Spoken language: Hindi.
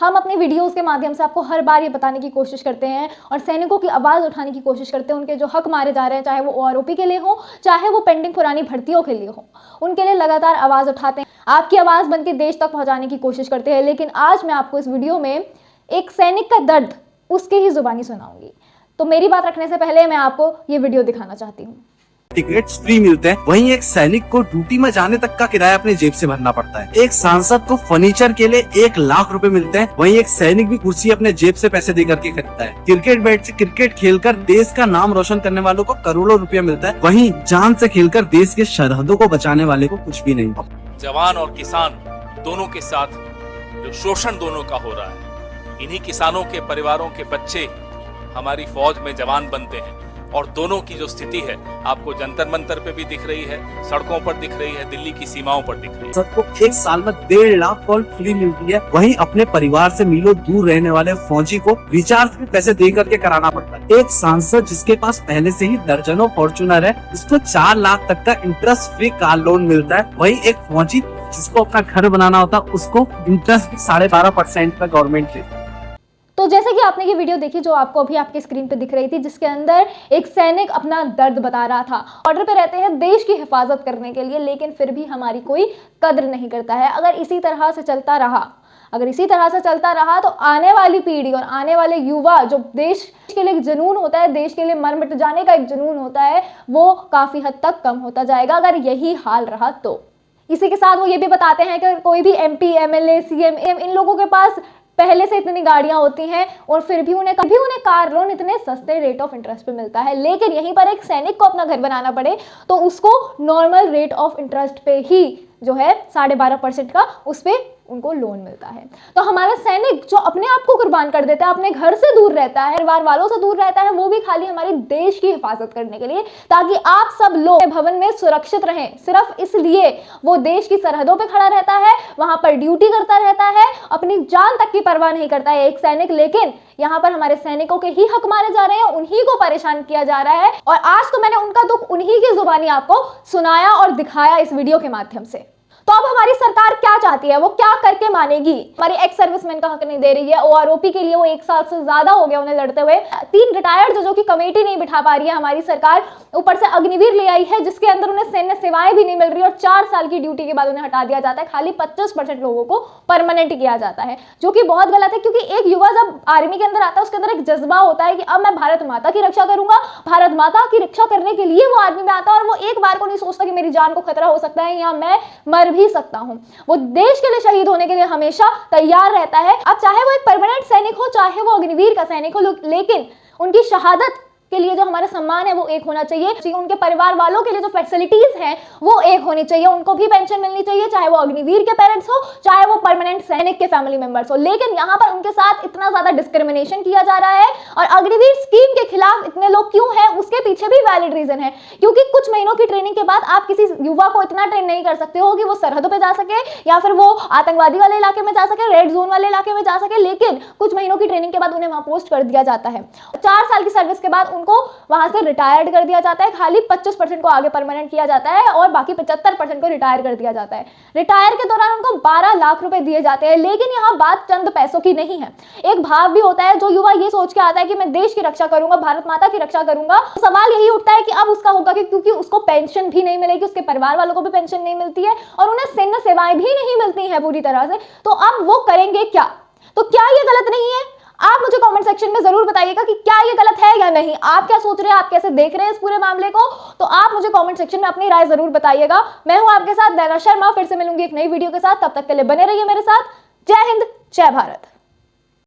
हम अपने वीडियोस के माध्यम से आपको हर बार ये बताने की कोशिश करते हैं और सैनिकों की आवाज़ उठाने की कोशिश करते हैं। उनके जो हक मारे जा रहे हैं, चाहे वो ओआरओपी के लिए हो, चाहे वो पेंडिंग पुरानी भर्तियों के लिए हो, उनके लिए लगातार आवाज़ उठाते हैं, आपकी आवाज़ बन के देश तक पहुँचाने की कोशिश करते हैं। लेकिन आज मैं आपको इस वीडियो में एक सैनिक का दर्द उसके ही जुबानी सुनाऊंगी। तो मेरी बात रखने से पहले मैं आपको ये वीडियो दिखाना चाहती हूँ। टिकट्स फ्री मिलते हैं, वहीं एक सैनिक को ड्यूटी में जाने तक का किराया अपने जेब से भरना पड़ता है। एक सांसद को फर्नीचर के लिए 1 लाख रुपए मिलते हैं, वहीं एक सैनिक भी कुर्सी अपने जेब से पैसे देकर के खरीदता है। क्रिकेट बैट से क्रिकेट खेलकर देश का नाम रोशन करने वालों को करोड़ों रुपया मिलता है, वहीं जान से खेलकर देश के सरहदों को बचाने वाले को कुछ भी नहीं। जवान और किसान दोनों के साथ जो शोषण दोनों का हो रहा है, इन्हीं किसानों के परिवारों के बच्चे हमारी फौज में जवान बनते हैं और दोनों की जो स्थिति है आपको जंतर मंतर पे भी दिख रही है, सड़कों पर दिख रही है, दिल्ली की सीमाओं पर दिख रही है। सबको एक साल में 1.5 लाख कॉल फ्री मिलती है, वहीं अपने परिवार से मीलों दूर रहने वाले फौजी को रिचार्ज भी पैसे दे करके कराना पड़ता है। एक सांसद जिसके पास पहले से ही दर्जनों फॉर्च्यूनर है, उसको 4 लाख तक का इंटरेस्ट फ्री कार लोन मिलता है। वहीं एक फौजी जिसको अपना घर बनाना होता है, उसको इंटरेस्ट 12.5% का गवर्नमेंट देती है। तो जैसे कि आपने ये वीडियो देखी जो आपको अभी आपके स्क्रीन पे दिख रही थी, जिसके अंदर एक सैनिक अपना दर्द बता रहा था। ऑर्डर पे रहते हैं देश की हिफाजत करने के लिए, लेकिन फिर भी हमारी कोई कद्र नहीं करता है। अगर इसी तरह से चलता रहा तो आने वाली पीढ़ी और आने वाले युवा, जो देश के लिए एक जुनून होता है, देश के लिए मर मिट जाने का एक जुनून होता है, वो काफी हद तक कम होता जाएगा अगर यही हाल रहा तो। इसी के साथ वो ये भी बताते हैं कि कोई भी MP, MLA, CM, इन लोगों के पास पहले से इतनी गाड़ियां होती हैं और फिर भी उन्हें कार लोन इतने सस्ते रेट ऑफ इंटरेस्ट पे मिलता है। लेकिन यहीं पर एक सैनिक को अपना घर बनाना पड़े तो उसको नॉर्मल रेट ऑफ इंटरेस्ट पे ही जो है 12.5% का, उस पे उनको लोन मिलता है। तो हमारा सैनिक जो अपने आप को कुर्बान कर देता है, अपने घर से दूर रहता है, परिवार वालों से दूर रहता है, वो भी खाली हमारे देश की हिफाजत करने के लिए, ताकि आप सब लोग भवन में सुरक्षित रहें। सिर्फ इसलिए वो देश की सरहदों पे खड़ा रहता है, वहां पर ड्यूटी करता रहता है, अपनी जान तक की परवाह नहीं करता है एक सैनिक। लेकिन यहाँ पर हमारे सैनिकों के ही हक मारे जा रहे हैं, उन्हीं को परेशान किया जा रहा है। और आज तो मैंने उनका दुख उन्हीं की जुबानी आपको सुनाया और दिखाया इस वीडियो के माध्यम से। तो अब हमारी सरकार क्या चाहती है, वो क्या करके मानेगी? हमारी एक्स सर्विसमैन का हक नहीं दे रही है। ओआरओपी के लिए वो 1 साल से ज्यादा हो गया उन्हें लड़ते हुए। 3 रिटायर्ड जजों की कमेटी नहीं बिठा पा रही है हमारी सरकार। ऊपर से अग्निवीर ले आई है जिसके अंदर उन्हें सैन्य सेवाएं भी नहीं मिल रही और 4 साल की ड्यूटी के बाद उन्हें हटा दिया जाता है। खाली 25% लोगों को परमानेंट किया जाता है, जो कि बहुत गलत है। क्योंकि एक युवा जब आर्मी के अंदर आता है, उसके अंदर एक जज्बा होता है कि अब मैं भारत माता की रक्षा करूंगा। भारत माता की रक्षा करने के लिए वो आर्मी में आता है और वो एक बार को नहीं सोचता कि मेरी जान को खतरा हो सकता है या मैं मर भी सकता हूं। वो देश के लिए शहीद होने के लिए हमेशा तैयार रहता है। अब चाहे वो एक परमानेंट सैनिक हो, चाहे वो अग्निवीर का सैनिक हो, लेकिन उनकी शहादत के लिए जो हमारा सम्मान है वो एक होना चाहिए। उनके परिवार वालों के लिए जो फैसिलिटीज हैं वो एक होनी चाहिए। उनको भी पेंशन मिलनी चाहिए, चाहे वो अग्निवीर के पेरेंट्स हो, चाहे वो परमानेंट सैनिक के फैमिली मेंबर्स हो। लेकिन यहाँ पर उनके साथ इतना ज्यादा डिस्क्रिमिनेशन किया जा रहा है। और अग्निवीर स्कीम के खिलाफ इतने लोग क्यों हैं, उसके पीछे भी वैलिड रीजन है। क्योंकि कुछ महीनों की ट्रेनिंग के बाद आप किसी युवा को इतना ट्रेन नहीं कर सकते हो कि वो सरहदों पर जा सके या फिर वो आतंकवादी वाले इलाके में जा सके, रेड जोन वाले इलाके में जा सके। लेकिन कुछ महीनों की ट्रेनिंग के बाद उन्हें वहां पोस्ट कर दिया जाता है। 4 साल की सर्विस के बाद उनको वहां से रिटायर्ड कर दिया जाता है। खाली 25% को आगे परमानेंट किया जाता है और बाकी 75% को रिटायर कर दिया जाता है। रिटायर के दौरान उनको 12 लाख रुपए दिए जाते हैं। लेकिन यहाँ बात चंद पैसों की नहीं है, एक भाव भी होता है। जो युवा ये सोच के आता है कि मैं देश की रक्षा करूंगा, भारत माता की रक्षा करूंगा, तो सवाल यही उठता है कि अब उसका होगा कि क्योंकि उसको पेंशन भी नहीं मिलेगी, उसके परिवार वालों को भी पेंशन नहीं मिलती है और उन्हें सैन्य सेवाएं भी नहीं मिलती है पूरी तरह से। तो अब वो करेंगे क्या? तो क्या ये गलत नहीं है? आप मुझे कमेंट सेक्शन में जरूर बताइएगा कि क्या ये गलत है या नहीं। आप क्या सोच रहे हैं, आप कैसे देख रहे हैं इस पूरे मामले को? तो आप मुझे कमेंट सेक्शन में अपनी राय जरूर बताइएगा। मैं हूं आपके साथ दैना शर्मा, फिर से मिलूंगी एक नई वीडियो के साथ। तब तक के लिए बने रहिए मेरे साथ। जय हिंद, जय भारत।